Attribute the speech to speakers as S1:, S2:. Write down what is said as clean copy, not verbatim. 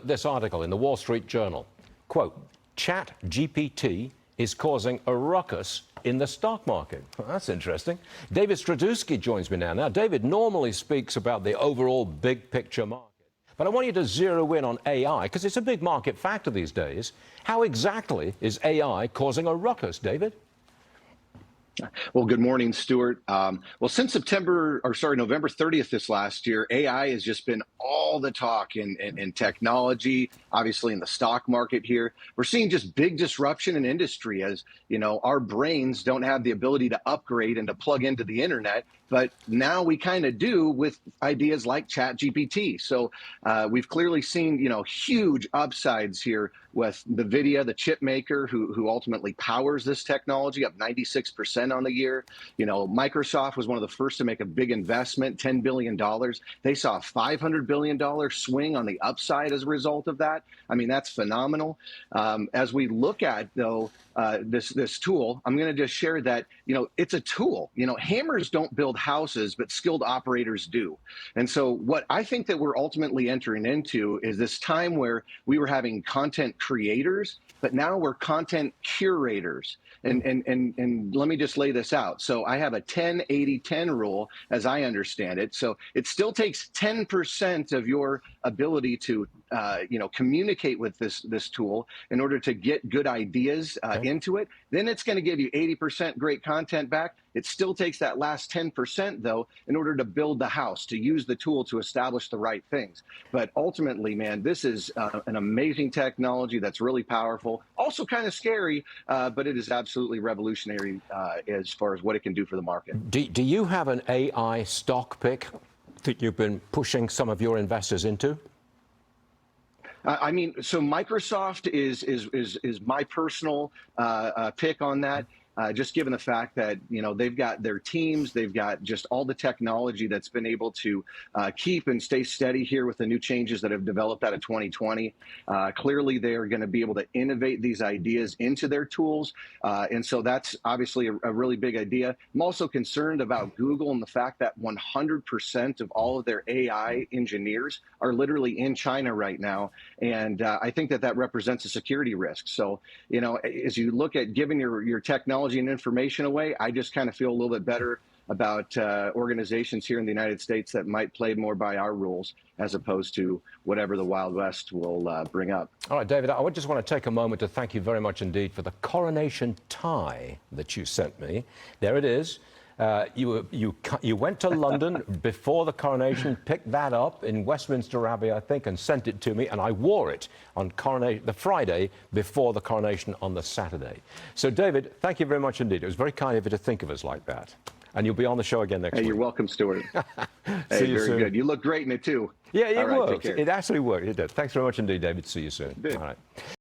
S1: this article in the Wall Street Journal. Quote, Chat GPT is causing a ruckus in the stock market. Well, that's interesting. David Stryzewski joins me now. Now, David normally speaks about the overall big picture market, but I want you to zero in on AI because it's a big market factor these days. How exactly is AI causing a ruckus, David?
S2: Well, good morning, Stuart. Well, since November 30th this last year, AI has just been all the talk in technology, obviously in the stock market here. We're seeing just big disruption in industry as, you know, our brains don't have the ability to upgrade and to plug into the internet. But now we kind of do with ideas like ChatGPT. So we've clearly seen, you know, huge upsides here with NVIDIA, the chip maker who ultimately powers this technology, up 96% on the year. You know, Microsoft was one of the first to make a big investment, $10 billion. They saw a $500 billion swing on the upside as a result of that. I mean, that's phenomenal. As we look at, though, this tool, I'm going to just share that, you know, it's a tool. You know, hammers don't build houses, but skilled operators do. And so what I think that we're ultimately entering into is this time where we were having content creators, but now we're content curators. And let me just lay this out. So I have a 10-80-10 rule, as I understand it. So it still takes 10% of your ability to, you know, communicate with this tool in order to get good ideas into it. Then it's going to give you 80% great content back. It still takes that last 10%, though, in order to build the house, to use the tool to establish the right things. But ultimately, man, this is an amazing technology that's really powerful, also kind of scary, but it is absolutely revolutionary as far as what it can do for the market.
S1: Do you have an AI stock pick that you've been pushing some of your investors into?
S2: I mean, so Microsoft is my personal pick on that. Just given the fact that, you know, they've got their teams, they've got just all the technology that's been able to keep and stay steady here with the new changes that have developed out of 2020. Clearly, they are going to be able to innovate these ideas into their tools. And so that's obviously a really big idea. I'm also concerned about Google and the fact that 100% of all of their AI engineers are literally in China right now. And I think that represents a security risk. So, you know, as you look at giving your technology and information away, I just kind of feel a little bit better about organizations here in the United States that might play more by our rules as opposed to whatever the Wild West will bring up.
S1: All right, David, I just want to take a moment to thank you very much indeed for the coronation tie that you sent me. There it is. You went to London before the coronation, picked that up in Westminster Abbey, I think, and sent it to me, and I wore it on the Friday before the coronation on the Saturday. So, David, thank you very much indeed. It was very kind of you to think of us like that. And you'll be on the show again next week.
S2: Hey, you're welcome, Stuart.
S1: See you
S2: very
S1: soon.
S2: good. You look great in it, too.
S1: Yeah, it
S2: All right,
S1: worked.
S2: take care.
S1: It actually worked. It did. Thanks very much indeed, David. See you soon.
S2: Good.
S1: All right.